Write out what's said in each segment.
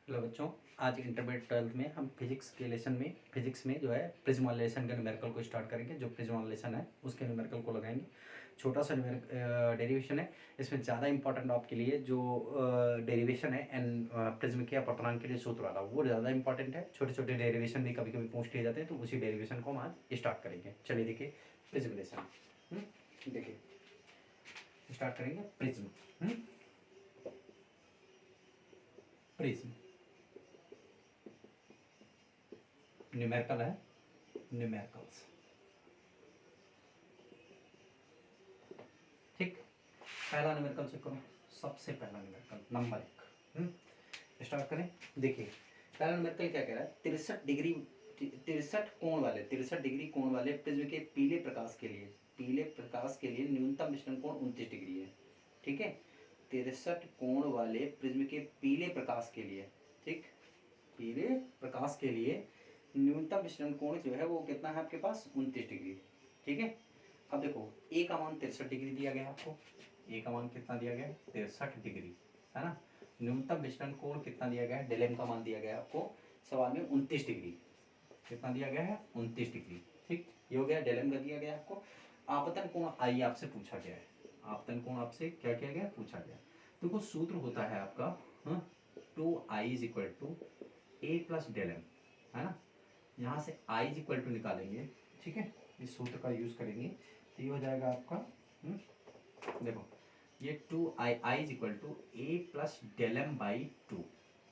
Hello बच्चों, आज intermediate 12th में हम फिजिक्स के लेसन में फिजिक्स में जो है प्रिज्म वाले लेसन के न्यूमेरिकल को स्टार्ट करेंगे। जो प्रिज्म वाला लेसन है उसके न्यूमेरिकल को लगाएंगे। छोटा सा डेरिवेशन है, इसमें ज़्यादा इंपॉर्टेंट आपके लिए जो डेरिवेशन है एंड प्रिज्म के अपर्तनांक के लिए सूत्र वाला वो ज़्यादा इंपॉर्टेंट है। छोटे छोटे डेरिवेशन भी कभी कभी पूछ लिए जाते हैं, तो उसी डेरिवेशन को हम आज स्टार्ट करेंगे। चलिए देखिए प्रिज्म लेसन। देखिए स्टार्ट करेंगे प्रिज्म। प्रिज्म न्यूमेरिकल है, न्यूमेरिकल्स। ठीक, पहला न्यूमेरिकल चेक करो। सबसे पहला न्यूमेरिकल नंबर 1 स्टार्ट करें। देखिए पहला न्यूमेरिकल क्या कह रहा है, 63 डिग्री कोण वाले प्रिज्म के पीले प्रकाश के लिए न्यूनतम विचलन कोण 29 डिग्री है। ठीक है, 63 कोण वाले प्रिज्म के पीले प्रकाश के लिए, ठीक, पीले प्रकाश के लिए न्यूनतम विचलन कोण जो है वो कितना है आपके पास, 29 डिग्री। ठीक है, अब देखो ए का मान 63 डिग्री दिया गया आपको। ए का मान कितना दिया गया है, 63 डिग्री, है ना। न्यूनतम विचलन कोण कितना दिया गया है, डेल एम का मान दिया गया है आपको सवाल में 29 डिग्री। कितना दिया गया है, 29 डिग्री। ठीक, ये हो गया डेल एम का दिया गया आपको। आपतन कोण आई आपसे पूछा गया है। आपतन कोण आपसे क्या किया गया, पूछा गया। देखो सूत्र होता है आपका 2i is equal to A plus del m, है ना। यहाँ से i इज इक्वल टू निकालेंगे, ठीक है, इस सूत्र का यूज करेंगे तो ये हो जाएगा आपका देखो ये 2i is equal to A plus del m by 2।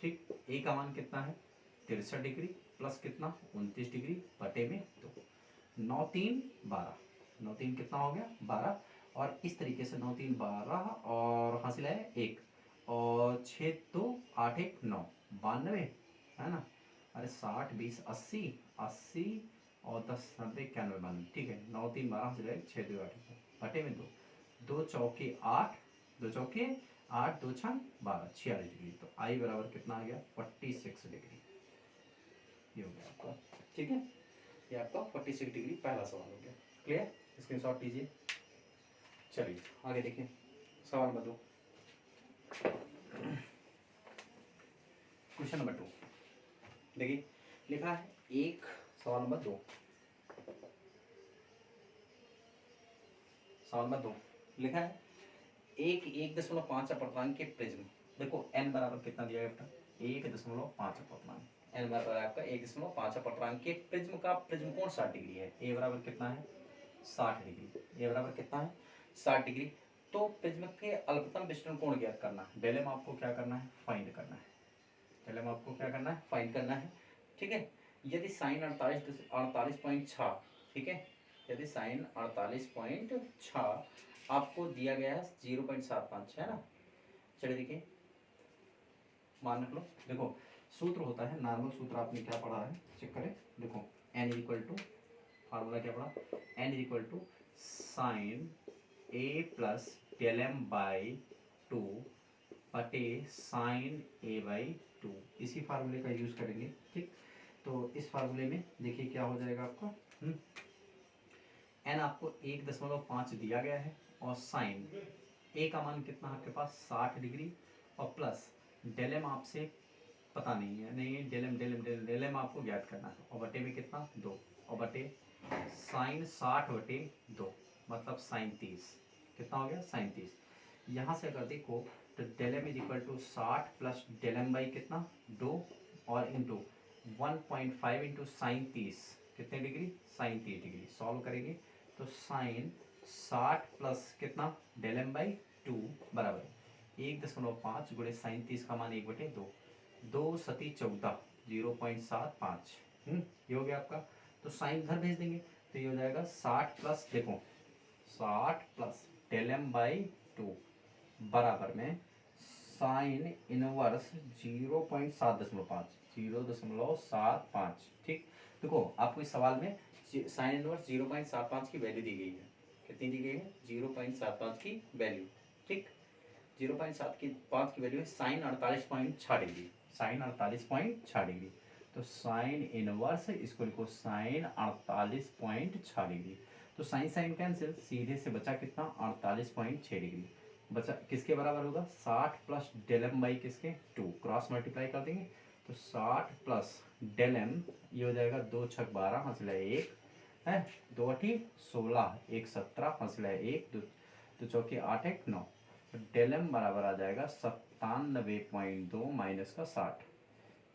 ठीक, ए का मान कितना है, 63 डिग्री प्लस कितना 29 डिग्री बटे में 2। 9 3 12, 9 3 कितना हो गया 12, और इस तरीके से 9 3 12 और हासिल है 1 और 6 2 8 1 9 92, है ना। अरे 60 20 80 80 और 10 90 91 92। ठीक है, 9 3 12 से जाएगा 6 2 8 बटे में 2, 2 चौके 8, 2 चौके 8 2 6 12 46 डिग्री। तो आई बराबर कितना आ गया 46 डिग्री। ये हो गया आपका। ठीक है, ये आपका 46 डिग्री पहला सवाल हो गया। क्लियर, स्क्रीनशॉट लीजिए। चलिए आगे देखिए सवाल नंबर 2। क्वेश्चन नंबर 2 देखिए लिखा है एक, सवाल नंबर 2, सवाल नंबर 2 लिखा है 1.5 अपर्तनांक के प्रिज्म। देखो n बराबर कितना दिया गया, 1.5 अपर्तनांक। n बराबर आपका 1.5 अपर्तनांक के प्रिज्म का प्रिज्म कोण 60 डिग्री है। a बराबर कितना है 60 डिग्री। a बराबर कितना है 60 डिग्री। तो प्रिज्म के अल्पतम विचलन कोण ज्ञात करना है। डेल एम आपको क्या करना है, फाइंड करना है। डेल एम आपको क्या करना है, फाइंड करना है। ठीक है, यदि साइन 48.6, ठीक है, यदि साइन 48.6 आपको दिया गया है 0.75, है ना। चलिए देखिए मान रख लो। देखो सूत्र होता है नॉर्मल सूत्र, आपने क्या पढ़ा है चेक करें। देखो n is equal to, formula क्या पढ़ा, n is equal to sine a plus del m by 2 बटे साइन a बाई 2। इसी फार्मूले का यूज करेंगे। ठीक, तो इस फार्मूले में देखिए क्या हो जाएगा आपका n आपको 1.5 दिया गया है और साइन a का मान कितना आपके पास 60 डिग्री और प्लस डेल एम आपसे पता नहीं है, नहीं डेल एम आपको ज्ञात करना है और बटे में कितना 2 और बटे साइन 60 बटे 2 मतलब साइन 30। कितना हो गया साइन 30। यहाँ से अगर देखो तो del M is equal to 60 plus del m by कितना 2 और इंटू 1.5 इंटू साइन 30 कितने डिग्री साइन 30 डिग्री। सॉल्व करेंगे तो साइन 60 प्लस कितना डेल एम बाई 2 बराबर 1.5 गुणे साइन 30 का मान 1/2, 2 सती 14 0.75। ये हो गया आपका। तो साइन घर भेज देंगे तो ये हो जाएगा 60 प्लस देखो 60 प्लस डेल एम बाई 2 बराबर में साइन इनवर्स 0.75। ठीक, देखो आपको इस सवाल में साइन इनवर्स 0.75 की वैल्यू दी गई है। कितनी दी गई है 0.75 की वैल्यू। ठीक, 0.75 की वैल्यू है साइन 48.6 डिग्री, साइन 48.6 डिग्री। तो साइन इनवर्स इसको लिखो साइन 48.6 डिग्री। तो साइन साइन कैंसिल, सीधे से बचा कितना 48.6 डिग्री। बचा किसके बराबर होगा 60 प्लस डेल एम बाई किसके 2, क्रॉस मल्टीप्लाई कर देंगे तो 60 प्लस डेल एम, ये हो जाएगा 2 छक 12 हंसला 1 है, 2 अठी 16 1 17 हंसला 1 2 चौके 8 1 9, तो डेल एम बराबर आ जाएगा 97.2 माइनस का 60,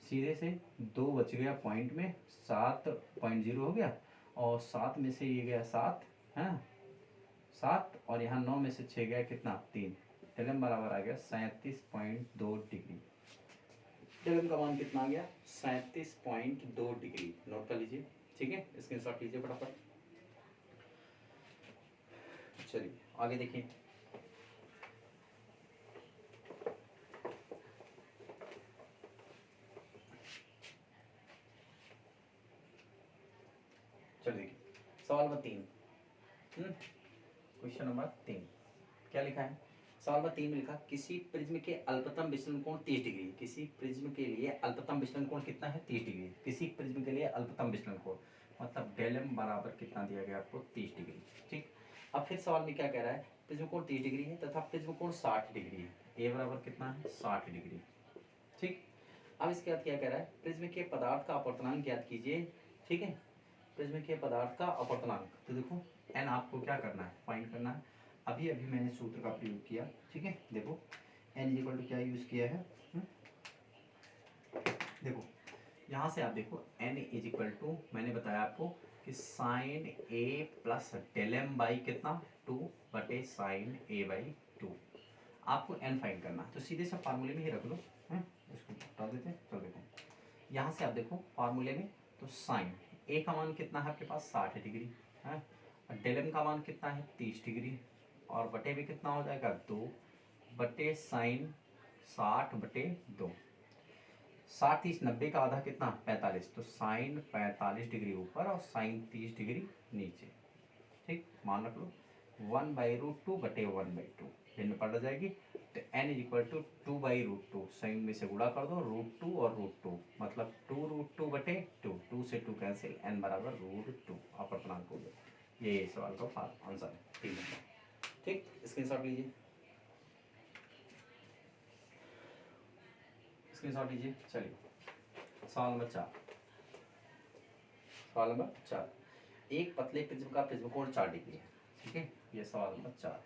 सीधे से 2 बच गया पॉइंट में, 7.0 हो गया और 7 में से ये गया 7 है 7 और यहाँ 9 में से 6 गया कितना 3, डेल एम बराबर आ गया 37.2 डिग्री। डेल एम का मान कितना आ गया 37.2 डिग्री, नोट कर लीजिए ठीक है, स्क्रीनशॉट लीजिए फटाफट। चलिए आगे देखिए, चलिए देखिए सवाल नंबर 3, क्वेश्चन नंबर 3 क्या लिखा है, सवाल नंबर 3 में लिखा किसी प्रिज्म के अल्पतम विचलन कोण 30 डिग्री, किसी प्रिज्म के लिए अल्पतम विचलन कोण कितना है 30 डिग्री, किसी प्रिज्म के लिए अल्पतम विचलन कोण मतलब डेल एम बराबर कितना दिया गया आपको 30 डिग्री। ठीक, अब फिर सवाल में क्या कह रहा है, प्रिज्म कोण 30 डिग्री है तथा प्रिज्म कोण 60 डिग्री है, ए बराबर कितना है 60 डिग्री। ठीक, अब इसके बाद क्या कह रहा है, प्रिज्म के पदार्थ का अपवर्तनांक ज्ञात कीजिए। ठीक है, प्रिज्म के पदार्थ का अपवर्तनांक, तो देखो एन आपको क्या करना है फाइंड करना है, अभी अभी मैंने सूत्र का प्रयोग किया। ठीक है, देखो एन इज इक्वल टू क्या यूज किया है, देखो यहाँ से आप देखो एन इज इक्वल टू मैंने बताया आपको कि sine a plus del m by कितना 2 बटे साइन ए बाई 2, आपको एन फाइंड करना है, तो सीधे से फार्मूले में ही रख लो, इसको हटा देते हैं, चल देते हैं। यहाँ से आप देखो फार्मूले में, तो साइन ए का मान कितना है आपके पास 60 डिग्री है, और डेल एम का मान कितना है 30 डिग्री, और बटे भी कितना हो जाएगा 2 बटे साइन 60 बटे 2, 60 30 90 का आधा कितना 45, तो साइन 45 डिग्री ऊपर और साइन 30 डिग्री नीचे। ठीक, मान रख लो 1/√2 बटे 1/2 भिन्न पड़ जाएगी, तो n is equal to 2/√2, sine में से गुणा कर दो √2 और √2 मतलब 2√2 बटे 2, 2 से 2 कैंसिल, n बराबर √2 अपवर्तनांक हो गया। ये सवाल का आंसर है 3 नंबर। ठीक, स्क्रीनशॉट लीजिए, स्क्रीनशॉट लीजिए। चलिए सवाल नंबर 4, सवाल नंबर 4, एक पतले प्रिज्म का प्रिज्म कोण 4 डिग्री है। ठीक है, ये सवाल नंबर 4,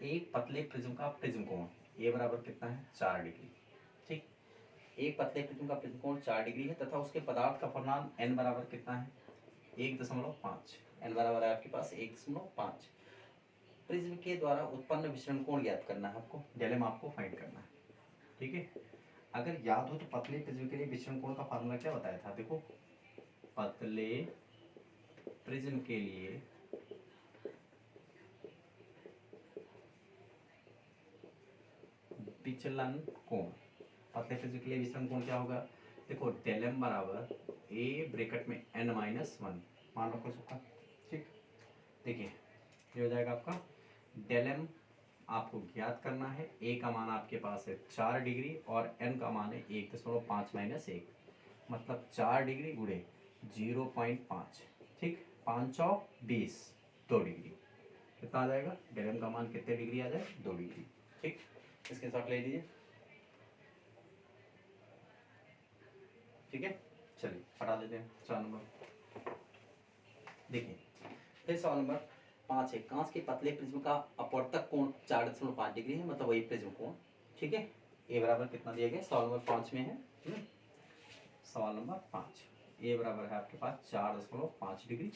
एक पतले प्रिज्म का प्रिज्म कोण ए बराबर कितना है 4 डिग्री। ठीक, एक पतले प्रिज्म का प्रिज्म कोण 4 डिग्री है तथा उसके पदार्थ का अपवर्तनांक n बराबर कितना है 1.5, n बराबर है आपके पास 1.5। प्रिज्म के द्वारा उत्पन्न विचलन कोण ज्ञात करना है आपको, डेल एम आपको फाइंड करना है। ठीक है, अगर याद हो तो पतले प्रिज्म के लिए विचलन कोण का फार्मूला क्या बताया था, देखो पतले प्रिज्म के लिए विचलन कोण, पतले प्रिज्म के लिए विचलन कोण क्या होगा, देखो डेल एम बराबर ए ब्रैकेट में n माइनस 1 मान रखो सबका। ठीक, देखिए ये हो जाएगा आपका डेल एम आपको ज्ञात करना है, ए का मान आपके पास है 4 डिग्री और n का मान है 1.5 माइनस 1 मतलब 4 डिग्री गुणे 0.5। ठीक, 5 और 20 2 डिग्री कितना आ जाएगा, डेल एम का मान कितने डिग्री आ जाए 2 डिग्री। ठीक, इसके साथ ले लीजिए। ठीक है, चलिए हटा देते हैं 4 नंबर। देखिए फिर सवाल नंबर 5 है, कांच के पतले प्रिज्म का अपवर्तक कोण 4.5 डिग्री है मतलब वही प्रिज्म कोण। ठीक है, ए बराबर कितना दिया गया सवाल नंबर 5 में है, सवाल नंबर 5 ए बराबर है आपके पास 4.5 डिग्री।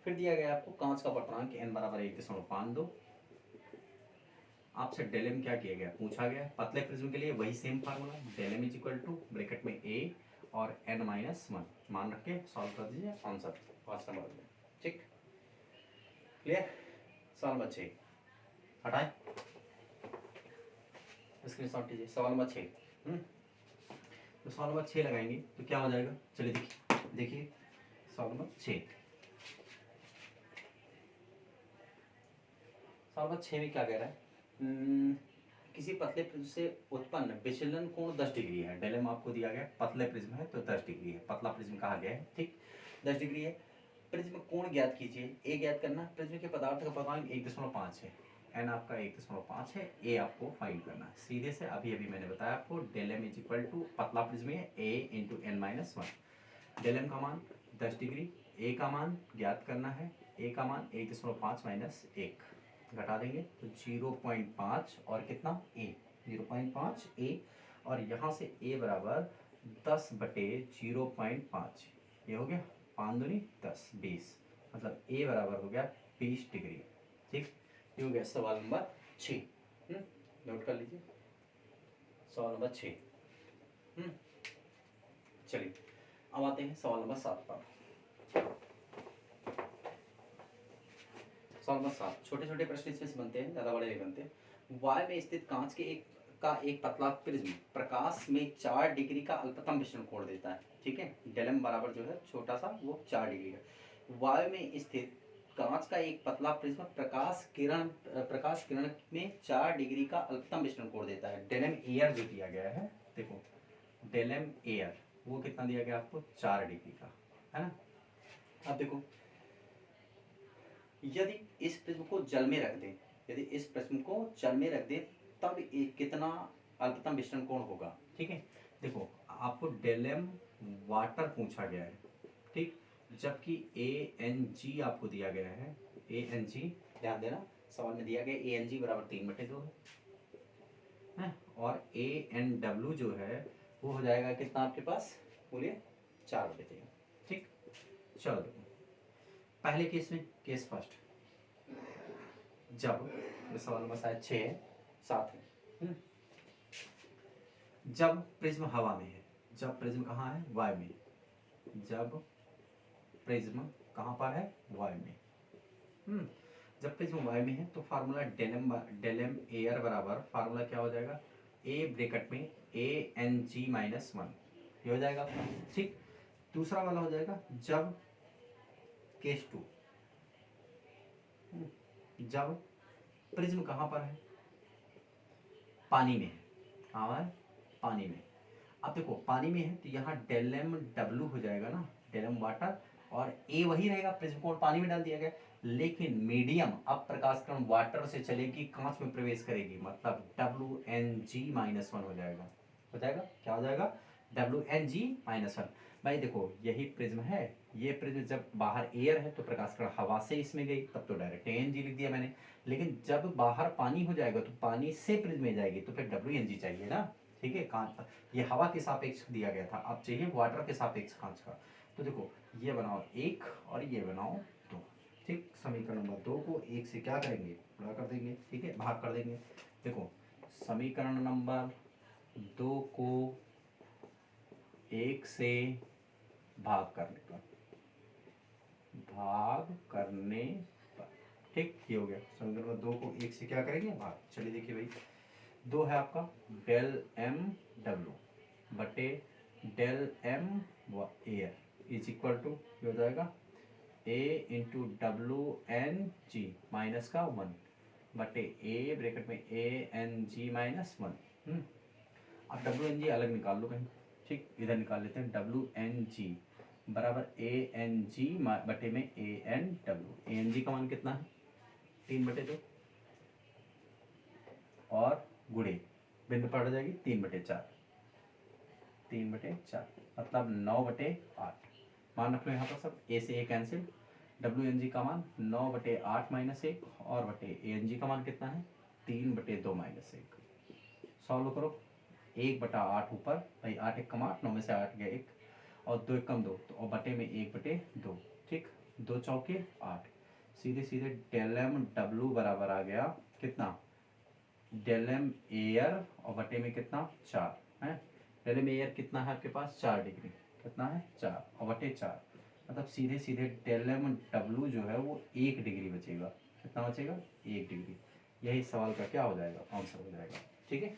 फिर दिया गया आपको कांच का अपवर्तनांक n बराबर 1.52, आपसे डेल एम क्या किया गया पूछा गया, पतले प्रिज्म के लिए वही same formula del M is equal to bracket में a और n माइनस 1 मान रख के सॉल्व कर दीजिए आंसर 5 नंबर में। ठीक, क्लियर। सवाल नंबर 6 हटाए, स्क्रीनशॉट लीजिए, सवाल नंबर 6। तो सवाल नंबर 6 लगाएंगे तो क्या हो जाएगा, चलिए देखिए सवाल नंबर 6, सवाल नंबर 6 में क्या कह रहा है, किसी पतले प्रिज्म से उत्पन्न विचलन कोण 10 डिग्री है, डेल एम आपको दिया गया, पतले प्रिज्म है तो 10 डिग्री है, पतला प्रिज्म कहा गया है। ठीक, 10 डिग्री है, प्रिज्म कोण ज्ञात कीजिए, ए ज्ञात करना, प्रिज्म के पदार्थ का अपवर्तनांक 1.5 है, एन आपका 1.5 है, ए आपको फाइंड करना है। सीधे से अभी अभी मैंने बताया आपको del M is equal to पतला प्रिज्म है A into N minus one. Del M का मान 10 डिग्री, ए का मान ज्ञात करना है, ए का मान 1.5 माइनस 1 घटा देंगे तो 0.5 और कितना ए 0.5 ए, और यहाँ से ए बराबर 10/0.5, ये हो गया 5 दूनी 10 20, मतलब ए बराबर हो गया 20 डिग्री। ठीक, ये हो गया सवाल नंबर 6। नोट कर लीजिए सवाल नंबर 6। चलिए अब आते हैं सवाल नंबर 7 पर। सवाल नंबर 7, छोटे छोटे प्रश्न इसमें से बनते हैं, ज़्यादा बड़े नहीं बनते। वाय में स्थित कांच के एक पतला प्रिज्म प्रकाश में 4 डिग्री का अल्पतम विचलन कोण देता है। ठीक है, डेलम बराबर जो है छोटा सा वो 4 डिग्री का। वायु में स्थित कांच का एक पतला प्रिज्म प्रकाश किरण में 4 डिग्री का अल्पतम विचलन कोण देता है। डेलम एयर जो दिया गया है, देखो डेलम एयर वो कितना दिया गया आपको 4 डिग्री का, है ना। अब देखो यदि इस प्रिज्म को जल में रख दें, यदि इस प्रिज्म को जल में रख दें तब कितना अल्पतम विचलन कोण होगा। ठीक है, देखो आपको डेलम वाटर पूछा गया है, ठीक, जबकि ए एन जी आपको दिया गया है। ए एन जी ध्यान देना सवाल में दिया गया ए एन जी बराबर 3/2 है, और ए एन डब्ल्यू जो है वो हो जाएगा कितना आपके पास, बोलिए 4/3। ठीक, चलो देखो पहले केस में, केस फर्स्ट, जब ये सवाल नंबर शायद 6 है 7 है। जब प्रिज्म हवा में है, जब प्रिज्म कहाँ है वायु में, जब प्रिज्म कहाँ पर है वायु में। जब प्रिज्म वायु में है तो फार्मूला डेलम एयर बराबर फार्मूला क्या हो जाएगा, ए ब्रैकेट में ए एन जी माइनस 1, ये हो जाएगा। ठीक, दूसरा वाला हो जाएगा जब केस 2, जब प्रिज्म कहाँ पर है पानी में है, कहाँ है पानी में। अब देखो पानी में है तो यहाँ डेलम डब्ल्यू हो जाएगा ना, डेलम वाटर, और ए वही रहेगा, प्रिज्म कोण पानी में डाल दिया गया, लेकिन मीडियम अब प्रकाश किरण वाटर से चलेगी कांच में प्रवेश करेगी, मतलब डब्ल्यू एन जी माइनस 1 हो जाएगा। हो जाएगा क्या हो जाएगा, डब्ल्यू एन जी माइनस 1। भाई देखो यही प्रिज्म है, ये प्रिज्म जब बाहर एयर है तो प्रकाश किरण हवा से इसमें गई तब तो डायरेक्ट एन जी लिख दिया मैंने, लेकिन जब बाहर पानी हो जाएगा तो पानी से प्रिज्म में जाएगी तो फिर डब्ल्यू एन जी चाहिए ना। ठीक है, कांच ये हवा के सापेक्ष दिया गया था, अब चाहिए वाटर के सापेक्ष कांच का। तो देखो ये बनाओ 1 और ये बनाओ 2। ठीक, समीकरण नंबर 2 को 1 से क्या करेंगे, गुणा कर देंगे। ठीक है, भाग कर देंगे। देखो समीकरण नंबर 2 को 1 से भाग करने पर, भाग करने पर, ठीक, ये हो गया। समीकरण नंबर 2 को 1 से क्या करेंगे, भाग। चलिए देखिए भाई 2 है आपका डेल एम डब्ल्यू बटे डेल एम एयर इज इक्वल टू हो जाएगा A into W N G minus का 1 बटे ए ब्रैकेट में ए एन जी माइनस 1। अब डब्ल्यू एन जी अलग निकाल लो कहीं। ठीक, इधर निकाल लेते हैं, डब्ल्यू एन जी बराबर ए एन जी बटे में A N W. A N G का मान कितना है 3/2, और गुणे बिंदु पड़ जाएगी 3/4, 3/4 मतलब 9/8। मान रख लो यहाँ पर सब, ए से ए कैंसिल, डब्ल्यू एन जी का मान 9/8 माइनस 1, और बटे ए एन जी का मान कितना है 3/2 माइनस 1। सॉल्व करो, 1/8 ऊपर, भाई 8 1 कम 8, 9 में से 8 गया 1, और 2 1 कम 2, तो और बटे में 1/2। ठीक, 2 चौके 8, सीधे सीधे डेल एम डब्ल्यू बराबर आ गया कितना, डेल एम एयर और बटे में कितना 4 है। डेल एम एयर कितना है आपके पास 4 डिग्री, कितना है 4 और बटे 4, मतलब सीधे सीधे डेल एम डब्ल्यू जो है वो 1 डिग्री बचेगा। कितना बचेगा 1 डिग्री। यही सवाल का क्या हो जाएगा, आंसर हो जाएगा। ठीक है,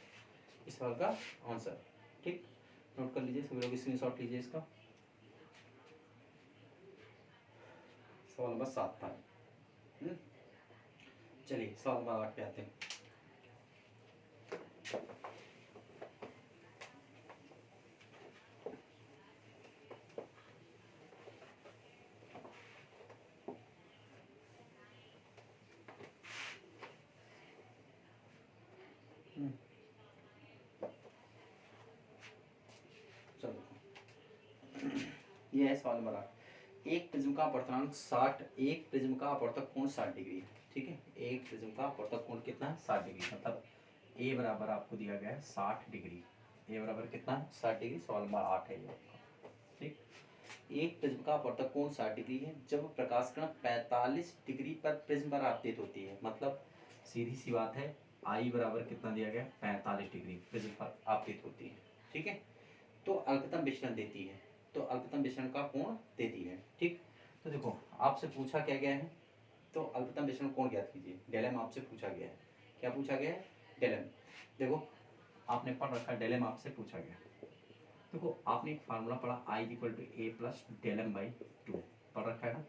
इस सवाल का आंसर। ठीक, नोट कर लीजिए सभी लोग, स्क्रीनशॉट लीजिए इसका। सवाल नंबर 7 था। चलिए सवाल नंबर 8 पे आते हैं। ये है सवाल नंबर 8। एक प्रिज्म का अपवर्तनांक 60, एक प्रिज्म का अपवर्तक कोण 60 डिग्री है। ठीक है, एक प्रिज्म का अपवर्तक कोण कितना है 60 डिग्री, मतलब ए बराबर आपको दिया गया है 60 डिग्री। ए बराबर कितना है 60 डिग्री, सवाल नंबर 8 है ये आपका। ठीक, एक प्रिज्म का अपवर्तक कोण 60 डिग्री है जब प्रकाश किरण 45 डिग्री पर प्रिज्म पर आपतित होती है। मतलब सीधी सी बात है, आई बराबर कितना दिया गया 45 डिग्री प्रिज्म पर आपतित होती है। ठीक है, तो अल्पतम विचलन देती है, तो अल्पतम विचलन का कोण देती है। ठीक, तो देखो आपसे पूछा क्या गया है, तो अल्पतम विचलन कोण ज्ञात कीजिए, डेलम आपसे पूछा गया है। क्या पूछा गया है, डेलम। देखो आपने पढ़ रखा, डेलम आपसे पूछा गया। देखो आपने एक फार्मूला पढ़ा I equal to A plus del m by 2 पढ़ रखा है ना,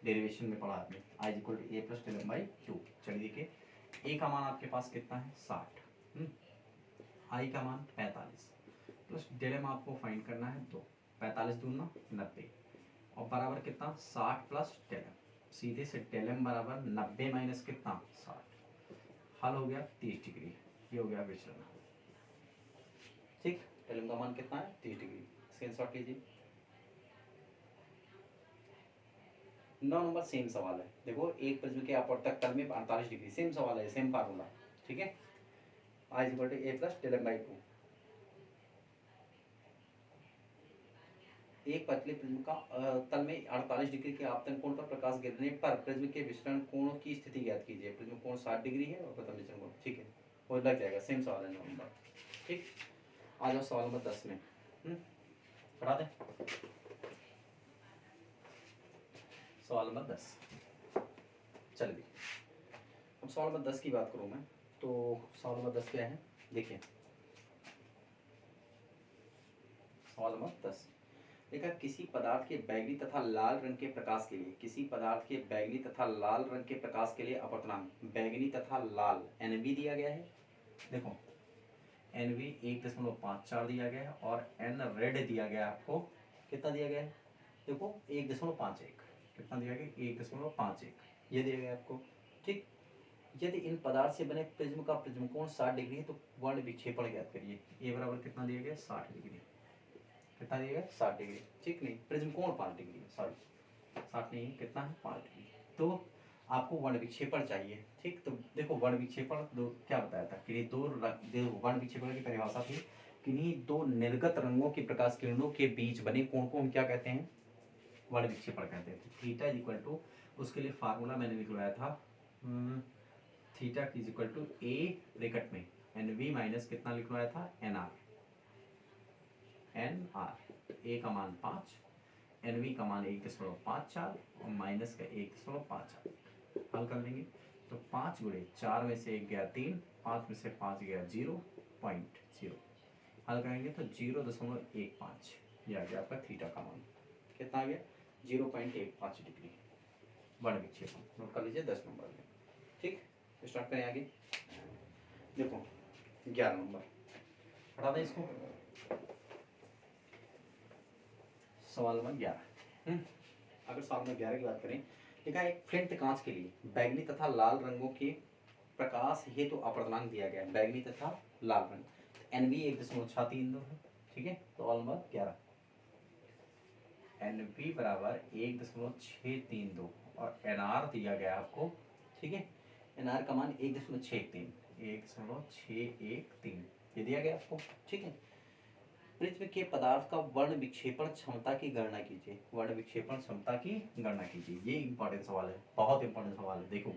डेरिवेशन में पढ़ा आपने I equal to A plus del m by 2। चलिए देखिए, ए का मान आपके पास कितना है 60, आई का मान 45 प्लस डेलम आपको फाइंड करना है 2, 45 दूना 90 और बराबर कितना 60 प्लस डेलम। सीधे से डेलम बराबर 90 माइनस कितना 60, हल हो गया 30 डिग्री। ये हो गया विचलन। ठीक, डेलम का मान कितना है 30 डिग्री, स्क्रीनशॉट लीजिए। 9 नंबर सेम सवाल है। देखो एक प्रिज्म के अपवर्तक तल में 48 डिग्री, सेम सवाल है, सेम फार्मूला। ठीक है, I equal to A plus del m by 2। एक पतले प्रिज्म का तल में 48 डिग्री के आपतन कोण पर प्रकाश गिरने पर प्रिज्म के विचलन कोण की स्थिति ज्ञात कीजिए। प्रिज्म कोण 60 डिग्री है और प्रथम विचलन कोण, ठीक है, वो लग जाएगा, सेम सवाल है 9 नंबर। ठीक, आ जाओ सवाल नंबर 10 में, पढ़ा दें सवाल नंबर 10। चलिए अब सवाल नंबर 10 की बात करूँ मैं, तो सवाल नंबर 10 क्या है, देखिए सवाल नंबर 10 देखा, किसी पदार्थ के बैगनी तथा लाल रंग के प्रकाश के लिए, किसी पदार्थ के बैगनी तथा लाल रंग के प्रकाश के लिए अपवर्तनांक बैगनी तथा लाल NV दिया गया है। देखो NV 1.54 दिया गया है और N रेड दिया गया है आपको, कितना दिया गया है, देखो 1.51, कितना दिया गया 1.51, ये दिया गया आपको। ठीक, यदि इन पदार्थ से बने प्रिज्म का प्रिज्म कोण 60 डिग्री है तो वर्ण विक्षेपण ज्ञात करिए। ए बराबर कितना दिया गया 60 डिग्री, कितना दिया गया 60 डिग्री। ठीक, नहीं प्रिज्म कोण 5 डिग्री है, सॉरी 60 नहीं कितना है 5 डिग्री। तो आपको वर्ण विक्षेपण चाहिए। ठीक, तो देखो वर्ण विक्षेपण दो क्या बताया था कि दो वर्ण विक्षेपण की परिभाषा थी, किन्हीं दो निर्गत रंगों की प्रकाश किरणों के बीच बने कोण को हम क्या कहते हैं, वर्ण विक्षेपण कहते हैं। थीटा इज इक्वल टू, उसके लिए फार्मूला मैंने लिखवाया था, theta is equal to a bracket में NV माइनस कितना लिखवाया था NR, ए का मान 5, NV का मान 1.54 और माइनस का 1.54, हल कर लेंगे तो 5 गुणे 4 में से 1 गया 3, 5 में से 5 गया 0.0, हल करेंगे तो 0.15, ये आ गया आपका थीटा का मान, कितना आ गया 0.15 डिग्री वर्ण विक्षेपण। नोट कर लीजिए 10 नंबर में। ठीक, स्टार्ट करें आगे। देखो 11 नंबर, हटा दें इसको, सवाल नंबर 11। अगर सवाल नंबर 11 की बात करें, देखा एक फ्लिंट कांच के लिए बैगनी तथा लाल रंगों के प्रकाश हेतु अपवर्तनांक दिया गया है, बैगनी तथा लाल रंग, NV 1.632 है। ठीक है, तो सवाल नंबर 11 NV बराबर 1.632 और NR दिया गया आपको। ठीक है, NR का मान 1.613, 1.613 ये दिया गया आपको। ठीक है, प्रिज्म के पदार्थ का वर्ण विक्षेपण क्षमता की गणना कीजिए, वर्ण विक्षेपण क्षमता की गणना कीजिए। ये इंपॉर्टेंट सवाल है, बहुत इंपॉर्टेंट सवाल है। देखो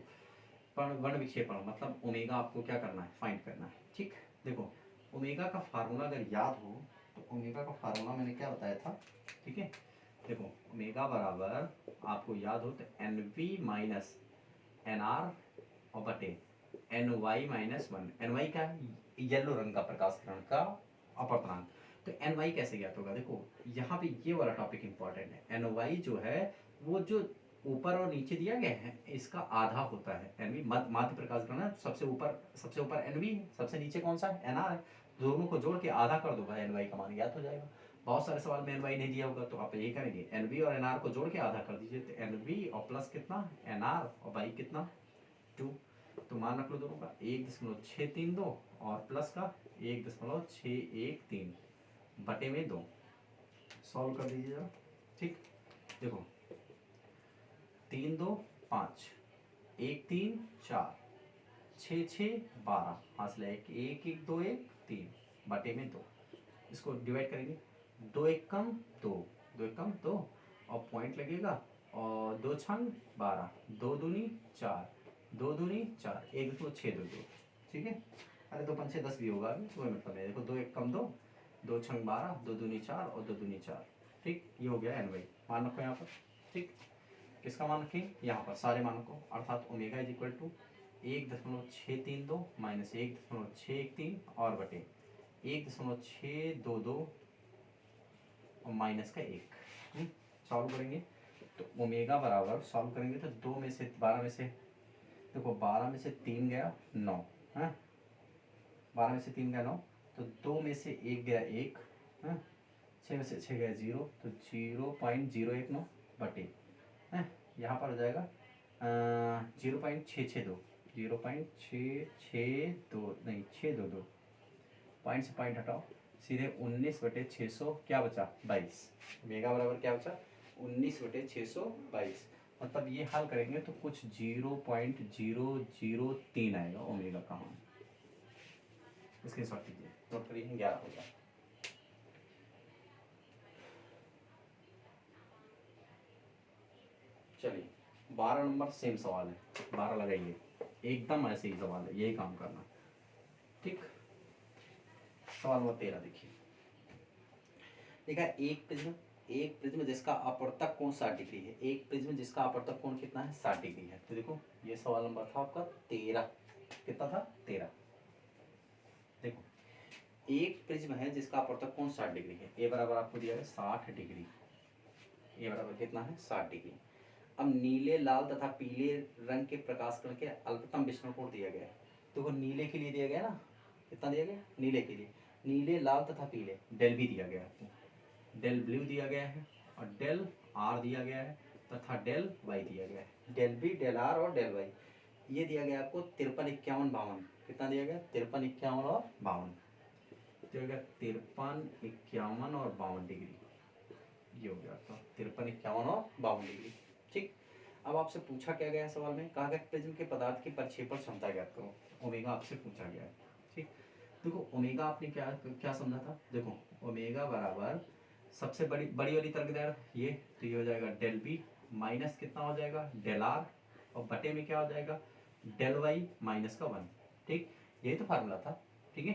वर्ण विक्षेपण मतलब ओमेगा आपको क्या करना है, फाइंड करना है। ठीक, देखो ओमेगा का फार्मूला अगर याद हो तो ओमेगा का फार्मूला मैंने क्या बताया था। ठीक है, देखो ओमेगा बराबर आपको याद हो तो NV माइनस NR और बटे NY माइनस 1, NY का येलो रंग का प्रकाश किरण का अपवर्तनांक। तो NY कैसे ज्ञात होगा, देखो यहाँ पे ये वाला टॉपिक इंपॉर्टेंट है। NY जो है वो जो ऊपर और नीचे दिया गया है इसका आधा होता है। NV माध्य प्रकाश किरण, सबसे ऊपर NV, सबसे नीचे कौन सा है NR है, दोनों को जोड़ के आधा कर दो भाई, NY का मान ज्ञात हो जाएगा। बहुत सारे सवाल में NY नहीं दिया होगा तो आप यही करेंगे, NV और NR को जोड़ के आधा कर दीजिए, तो NV और प्लस कितना NR और बाई कितना 2, तो मान रख लो दोनों का 1.632 और प्लस का 1.613 बटे में 2, सॉल्व कर दीजिए जरा। ठीक, देखो 3 2 5, 1 3 4, 6 6 12, हासिल है 1 1 1 2 1 3 बटे में 2। इसको डिवाइड करेंगे, 2 1 कम 2, 2 1 कम 2 और पॉइंट लगेगा और 2 छंग 12, 2 दूनी 4, 2 दूनी 4, 1.622। ठीक है, अरे 2 5 6 10 भी होगा अभी, कोई मतलब नहीं। देखो 2 1 कम 2, 2 छंग 12, 2 दूनी 4 और 2 दूनी 4। ठीक, ये हो गया एन वाई। मान रखो यहाँ पर। ठीक, किसका मान रखें यहाँ पर, सारे मानों को, अर्थात omega is equal to 1.632 minus 1.613 और बटे 1.622 और माइनस का 1। सॉल्व करेंगे तो ओमेगा बराबर, सॉल्व करेंगे तो 2 में से 12 में से, देखो 12 में से 3 गया 9 है, 12 में से 3 गया 9, तो 2 में से 1 गया 1 है, 6 में से 6 गया 0, तो 0.019 बटे है, यहाँ पर हो जाएगा 0.662, 0.662 नहीं 622, पॉइंट से पॉइंट हटाओ, सीधे 19/600 क्या बचा 22। मेगा बराबर क्या बचा 19/622। मतलब ये हल करेंगे तो कुछ 0.003 आएगा ओमेगा का मान। इसके शॉर्ट कीजिए, नोट करिए 11 हो गया। चलिए 12 नंबर सेम सवाल है, 12 लगाइए, एकदम ऐसे ही सवाल है, यही काम करना। ठीक, सवाल नंबर 13 देखिए, देखा एक प्रिज्म जिसका अपवर्तक कोण 60 डिग्री है, एक प्रिज्म जिसका अपवर्तक कोण कितना है 60 डिग्री है। तो देखो ये सवाल नंबर था आपका 13, कितना था 13। देखो एक प्रिज्म है जिसका अपवर्तक कोण 60 डिग्री है, ए बराबर आपको दिया है 60 डिग्री, ए बराबर कितना है 60 डिग्री। अब नीले लाल तथा पीले रंग के प्रकाश कण के अल्पतम विचलन कोण दिया गया है। देखो नीले के लिए दिया गया ना, कितना दिया गया नीले के लिए, नीले लाल तथा पीले डेल भी दिया गया है, डेल ब्लू दिया गया है और डेल आर दिया गया है तथा डेल वाई दिया गया है। डेल बी, डेल आर और डेल वाई ये दिया गया आपको 53 51 52। कितना दिया गया 53 51 और 52, दिया गया 53 51 और 52 डिग्री। ये हो गया आपका 53 51 और 52 डिग्री। ठीक, अब आपसे पूछा क्या गया है सवाल में, कहा गया प्रिज्म के पदार्थ की प्रक्षेपण क्षमता ज्ञात करो, ओमेगा आपसे पूछा गया है। ठीक, देखो ओमेगा आपने क्या क्या समझा था, देखो ओमेगा बराबर सबसे बड़ी वाली तरंगदैर्घ्य ये, तो ये हो जाएगा डेल बी माइनस कितना हो जाएगा डेल आर और बटे में क्या हो जाएगा डेल वाई माइनस का 1। ठीक, यही तो फार्मूला था। ठीक है,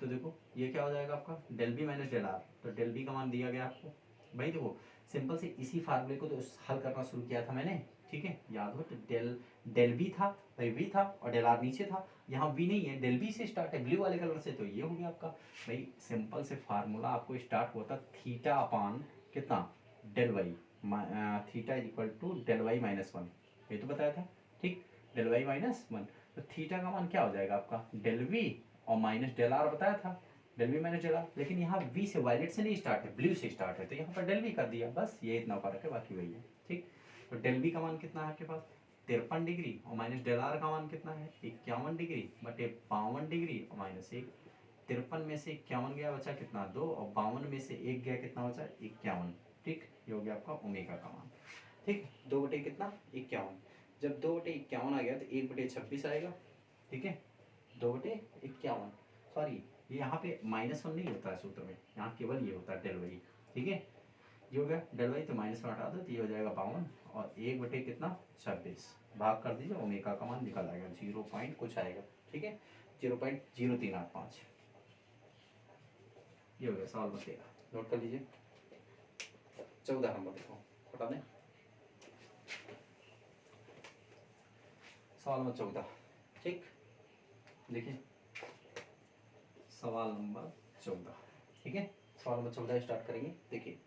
तो देखो ये क्या हो जाएगा आपका del b minus del r, तो डेल बी का मान दिया गया आपको भाई। देखो सिंपल से इसी फार्मूले को तो हल करना शुरू किया था मैंने। ठीक है, याद हो, तो डेल बी था भाई, वी था और डेल आर नीचे था, यहाँ वी नहीं है, डेल बी से स्टार्ट है ब्लू वाले कलर से, तो ये हो गया आपका भाई। सिंपल से फार्मूला आपको स्टार्ट हुआ था थीटा अपान कितना del y, theta is equal to del y minus 1, ये तो बताया था। ठीक, डेल वाई माइनस 1, तो थीटा का मान क्या हो जाएगा आपका डेल वी और माइनस डेल आर बताया था, del v minus del r. लेकिन यहाँ वी से वायलेट से नहीं स्टार्ट है, ब्लू से स्टार्ट है, तो यहाँ पर डेल वी कर दिया, बस ये इतना फर्क है, बाकी वही है। ठीक, तो डेल वी का मान कितना है आपके पास 53 डिग्री और माइनस डेल आर का मान कितना है 51 डिग्री बटे 52 डिग्री और माइनस 1। 53 में से 51 गया बचा कितना 2 और 52 में से 1 गया कितना बचा 51। ठीक, ये हो गया आपका ओमेगा का मान। ठीक, 2 बटे कितना 51, जब 2 बटे 51 आ गया तो 1 बटे 26 आएगा। ठीक है, 2 बटे 51, सॉरी ये यहाँ पे -1 नहीं होता है सूत्र में, यहाँ केवल ये होता है डेल वाई। ठीक है, ये हो गया डेल वाई, तो माइनस में हटा दो तो ये हो जाएगा 52 और 1 बटे कितना 26, भाग कर दीजिए ओमेगा का मान निकल आएगा 0 पॉइंट कुछ आएगा। ठीक है, 0.0385। ये हो गया सवाल नंबर 13, नोट कर लीजिए। 14 नंबर देखो, हटा दें सवाल नंबर 14। ठीक, देखिए सवाल नंबर 14। ठीक है, सवाल नंबर 14 स्टार्ट करेंगे। देखिए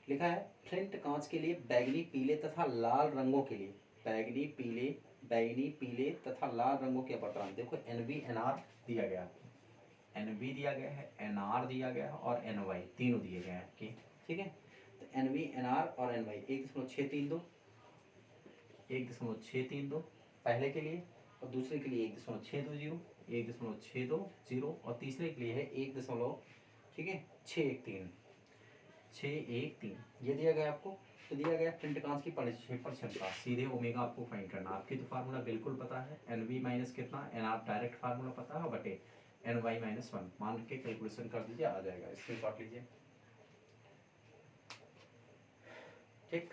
लिखा है फ्लिंट कांच के लिए बैगनी पीले तथा लाल रंगों के लिए, बैगनी पीले तथा लाल रंगों के अपवर्तनांक, देखो NV NR दिया गया है, NV दिया गया है, NR दिया गया है और NY तीनों दिए गए हैं। ठीक है, तो NV NR और NY 1.632 पहले के लिए और दूसरे के लिए 1.620 1.620 और तीसरे के लिए है 1 दशमलव ठीक है 613। 613 ये दिया गया आपको। तो दिया गया पिंड कांच की परिक्षेपण क्षमता, सीधे ओमेगा आपको फाइंड करना। आपकी तो फार्मूला बिल्कुल पता है, एन वी माइनस कितना, एन आर डायरेक्ट फार्मूला पता है, बटे एन वाई माइनस 1 मान के कैलकुलेशन कर दीजिए, आ जाएगा। स्क्रीनशॉट लीजिए। ठीक,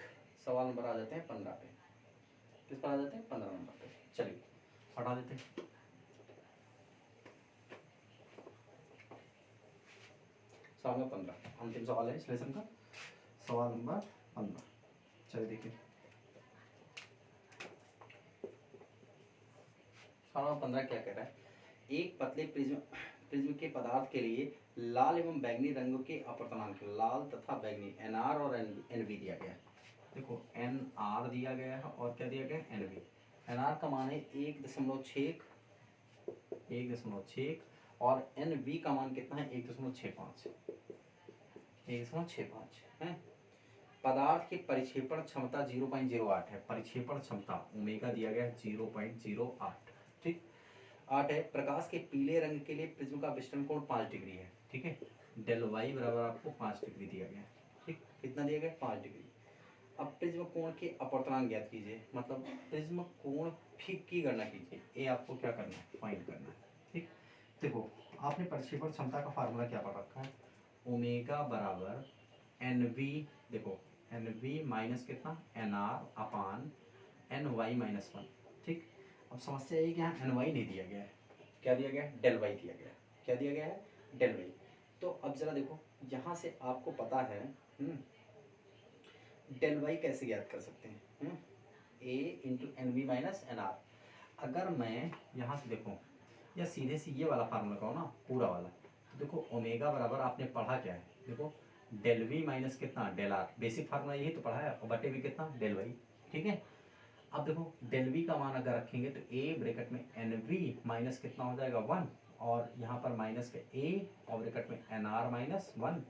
सवाल नंबर आ जाते हैं 15 पे। किस पर आ जाते हैं? 15 नंबर पे। चलिए हटा देते हैं। सवाल नंबर 15 अंतिम सवाल है इस लेसन का, सवाल नंबर 15। चलिए देखिए सवाल नंबर 15 क्या कह रहा है। एक पतले प्रिज्म के पदार्थ के लिए लाल एवं बैंगनी रंगों के अपवर्तनांक, लाल तथा बैंगनी NR और NV दिया गया है। देखो NR दिया गया है और क्या दिया गया है? NV। NR का मान है 1.6 और NV का मान कितना है? 1.65 है। पदार्थ की परिक्षेपण क्षमता 0.08 है। परिक्षेपण क्षमता ओमेगा दिया गया है 0.08। ठीक, 8 है। प्रकाश के पीले रंग के लिए प्रिज्म का विचलन कोण 5 डिग्री है। ठीक है, डेल वाई बराबर आपको 5 डिग्री दिया गया है। ठीक, कितना दिया गया? 5 डिग्री। अब प्रिज्म कोण के अपवर्तनांक ज्ञात कीजिए, मतलब प्रिज्म कोण की गणना कीजिए। ये आपको क्या करना है? फाइंड करना है। ठीक, देखो आपने परिक्षेपण क्षमता का फार्मूला क्या पढ़ रखा है? ओमेगा बराबर एन वी, देखो एन वी माइनस कितना? N R upon N Y minus 1। ठीक, अब समस्या ये कि यहाँ एन वाई नहीं दिया गया है, क्या दिया गया है? डेल वाई दिया गया है। क्या दिया गया है? Del y. तो अब जरा देखो, यहाँ से आपको पता है डेल वाई कैसे ज्ञात कर सकते हैं? A into N we minus N R. अगर मैं यहाँ से देखो या सीधे से ये वाला फार्मूला कहो ना, पूरा वाला, तो देखो ओमेगा बराबर आपने पढ़ा क्या है? देखो डेल वी माइनस कितना? Del r. बेसिक फार्मूला यही तो पढ़ा है, और बटे भी कितना? Del y. ठीक है, अब देखो डेल वी का मान अगर रखेंगे तो ए ब्रैकेट में एन वी माइनस कितना हो जाएगा? 1, और यहाँ पर माइनस के ए और ब्रैकेट में एन आर माइनस 1,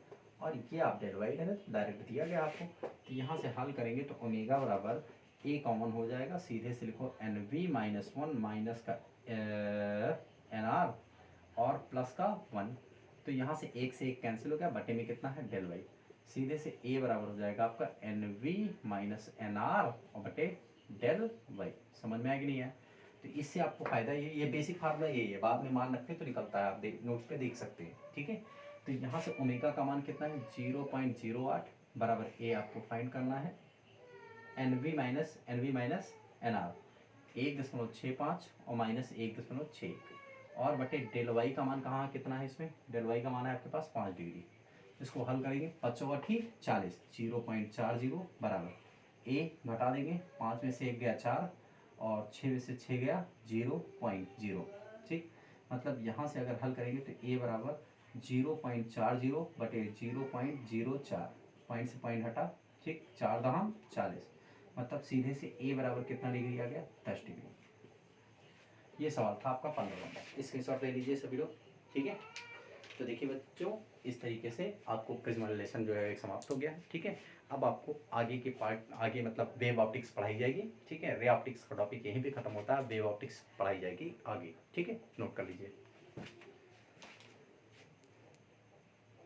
और ये आप डेल वाई डायरेक्ट दिया गया आपको। तो यहाँ से हल करेंगे तो ओमेगा बराबर ए कॉमन हो जाएगा, सीधे से लिखो एन वी माइनस 1 माइनस का एन आर और प्लस का 1। तो यहाँ से एक से एक कैंसिल हो गया, बटे में कितना है? Del y. सीधे से ए बराबर हो जाएगा आपका n we minus N r और बटे डेल वाई। समझ में आया कि नहीं है? तो इससे आपको फायदा ये बेसिक फार्मूला यही है, बाद में मान रखते तो निकलता है, आप नोट्स पे देख सकते हैं। ठीक है, तो यहाँ से ओमेगा का मान कितना है? 0.08 बराबर ए आपको फाइंड करना है, n we minus N r 1.65 और माइनस 1.61 और बटे डेल वाई का मान कहाँ कितना है? इसमें डेल वाई का मान है आपके पास 5 डिग्री। इसको हल करेंगे 5 × 40 0.40 बराबर ए घटा देंगे, 5 में से 1 गया 4 और 6 में से 6 गया 0.0। ठीक, मतलब यहाँ से अगर हल करेंगे तो ए बराबर 0.40 बटे 0.04, पॉइंट से पॉइंट हटा। ठीक, 4 दहाम 40, मतलब सीधे से ए बराबर कितना डिग्री आ गया? 10 डिग्री। ये सवाल था आपका 15 नंबर। स्क्रीनशॉट ले लीजिए सभी लोग। ठीक है, तो देखिए बच्चों, इस तरीके से आपको प्रिज्म रिलेशन जो है एक समाप्त हो गया है। ठीक है, अब आपको आगे के पार्ट, आगे मतलब वेव ऑप्टिक्स पढ़ाई जाएगी। ठीक है, रे ऑप्टिक्स का टॉपिक यहीं पे खत्म होता है, वेव ऑप्टिक्स पढ़ाई जाएगी आगे। ठीक है, नोट कर लीजिए।